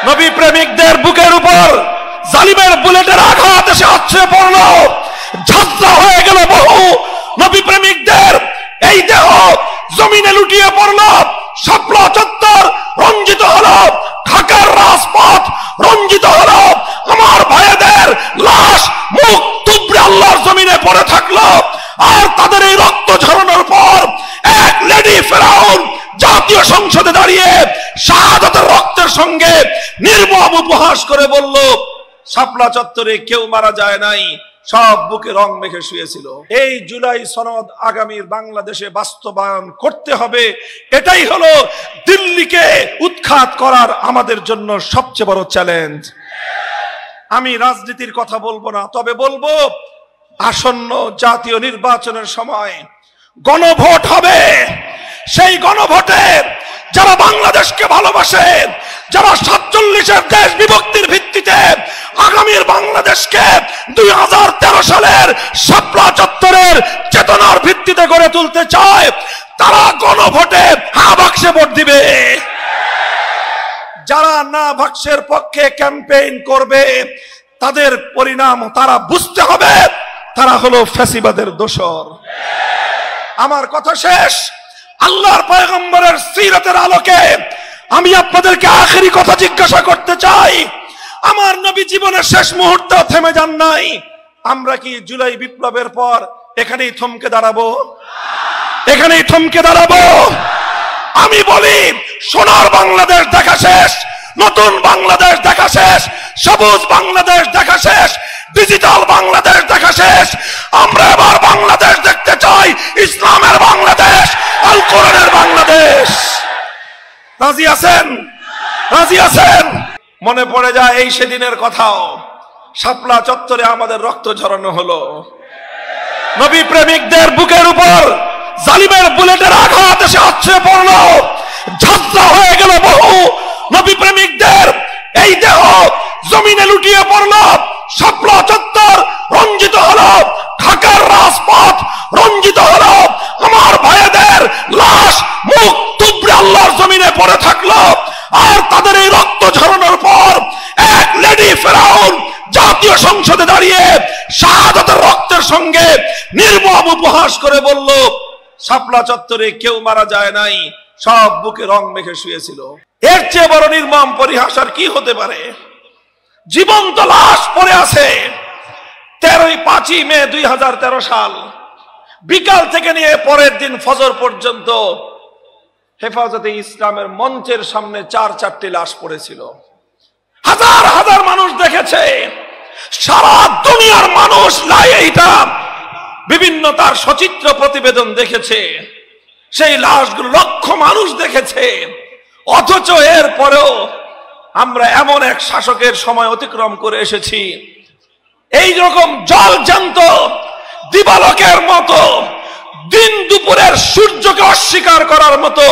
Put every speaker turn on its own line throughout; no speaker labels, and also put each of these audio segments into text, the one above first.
নবী প্রেমিকদের বুকের উপর জালিমের বুলেটের আঘাত এসে আছড়ে পড়ল, ঝাঁঝরা হয়ে গেল বহু নবী প্রেমিকদের এই দেহ জমিনে লুটিয়ে পড়ল। শাপলা চত্বর রঞ্জিত হলো, ঢাকার রাজপথ রঞ্জিত হলো। আমার ভাইদের লাশ মুখ থুবড়ে আল্লাহর জমিনে পড়ে থাকলো। আর তাদের এই রক্ত ঝরানোর পর এক লেডি ফেরাউন জাতীয় সংসদে দাঁড়িয়ে শাহাদাতের রক্তের সঙ্গে নির্মম উপহাস করে বলল, শাপলা চত্বরে কেউ মারা যায় নাই, সব বুকে রং মেখে শুয়েছিল। এই জুলাই সনদ আগামীর বাংলাদেশে বাস্তবায়ন করতে হবে। এটাই হলো দিল্লিকে উৎখাত করার আমাদের জন্য সবচেয়ে বড় চ্যালেঞ্জ। আমি রাজনীতির কথা বলবো না, তবে বলবো আসন্ন জাতীয় নির্বাচনের সময় গণভোট হবে। সেই গণভোটে যারা বাংলাদেশকে ভালোবাসে, যারা 47-এর দেশ বিভক্তির ভিত্তিতে আগামীর বাংলাদেশকে 2013 সালের শাপলা চত্বরের চেতনার ভিত্তিতে গড়ে তুলতে চায়, তারা গণভোটে হ্যাঁ বাক্সে ভোট দিবে। যারা না বাক্সের পক্ষে ক্যাম্পেইন করবে, তাদের পরিণাম তারা বুঝতে হবে, তারা হলো ফ্যাসিবাদের দোসর। আমার কথা শেষ। আল্লাহর পয়গম্বরের সিরাতের আলোকে আমি আপনাদেরকে আখেরি কথা জিজ্ঞাসা করতে চাই। আমার নবী জীবনের শেষ মুহূর্তে থেমে যান নাই। আমরা কি জুলাই বিপ্লবের পর এখানেই থমকে দাঁড়াবো? এখানেই থমকে দাঁড়াবো? আমি বলি, সোনার বাংলাদেশ দেখা শেষ, নতুন বাংলাদেশ দেখা শেষ, সবুজ বাংলাদেশ দেখা শেষ, ডিজিটাল বাংলাদেশ দেখা শেষ। আমরা এবার বাংলাদেশ দেখতে চাই, ইসলামের বাংলাদেশ, আল কোরআনের বাংলাদেশ। রাজি আছেন? রাজি আছেন? মনে পড়ে যায় এই সেদিনের কথাও। শাপলা চত্বরে আমাদের রক্ত ঝরানো হলো। নবী প্রেমিকদের বুকের উপর জালিমের বুলেটের আঘাত এসে আছড়ে পড়ল, ঝাঁঝরা হয়ে গেল বহু নবী প্রেমিকদের এই দেহ জমিনে লুটিয়ে পড়ল। শাপলা চত্বর রঞ্জিত হলো, ঢাকার রাজপথ রঞ্জিত হলো। আমার ভাইদের লাশ মুখ থুবড়ে আল্লাহর জমিনে পড়ে থাকলো। আর তাদের এই রক্ত ঝরানোর পর এক লেডি ফেরাউন জাতীয় সংসদে দাঁড়িয়ে শাহাদাতের রক্তের সঙ্গে নির্মম উপহাস করে বলল, শাপলা চত্বরে কেউ মারা যায় নাই, সব বুকে রং মেখে শুয়েছিল। এর চেয়ে বড় নির্মম পরিহাস আর কি হতে পারে? জীবন্ত লাশ পড়ে আছে। 5ই মে 2013 সাল বিকাল থেকে নিয়ে পরের দিন ফজর পর্যন্ত হেফাজতে ইসলামের মঞ্চের সামনে 4-4টি লাশ পড়েছিল। হাজার হাজার মানুষ দেখেছে, সারা দুনিয়ার মানুষ এইটা বিভিন্ন তার সচিত্র প্রতিবেদন দেখেছে। সেই লাশগুলো লক্ষ মানুষ দেখেছে। অথচ এর পরেও আমরা এমন এক শাসকের সময় অতিক্রম করে এসেছি, এই রকম জলজান্ত দিবালোকের মতো দিন দুপুরের সূর্যকে অস্বীকার করার মতো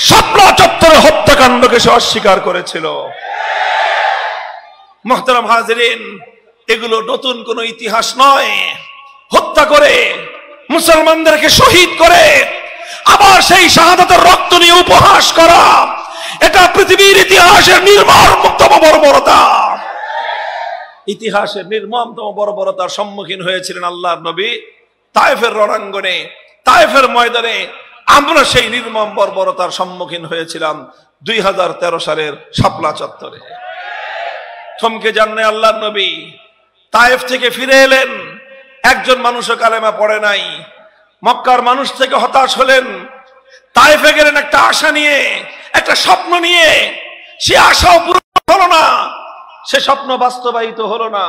শাপলা চত্বরে হত্যাকাণ্ডকে সে অস্বীকার করেছিল। মুহতারাম হাজিরিন, এগুলো নতুন কোন ইতিহাস নয়। হত্যা করে মুসলমানদেরকে শহীদ করে আবার সেই শাহাদাতের রক্ত নিয়ে উপহাস করা, এটা পৃথিবীর ইতিহাসের নির্মমতম বর্বরতা। ইতিহাসের নির্মমতম বর্বরতার সম্মুখীন হয়েছিলেন আল্লাহর নবী তায়েফের রণাঙ্গনে, তায়েফের ময়দানে। আমরা সেই নির্মম বর্বরতার সম্মুখীন হয়েছিলাম 2013 সালের শাপলা চত্বরে। থমকে যান নাই আল্লাহর নবী। তায়েফ থেকে ফিরে এলেন, একজন মানুষও কালেমা পড়ে নাই। মক্কার মানুষ থেকে হতাশ হলেন। তায়েফে গেলেন একটা আশা নিয়ে, একটা স্বপ্ন নিয়ে। সে আশাও পূরণ হলো না, সে স্বপ্ন বাস্তবায়িত হলো না।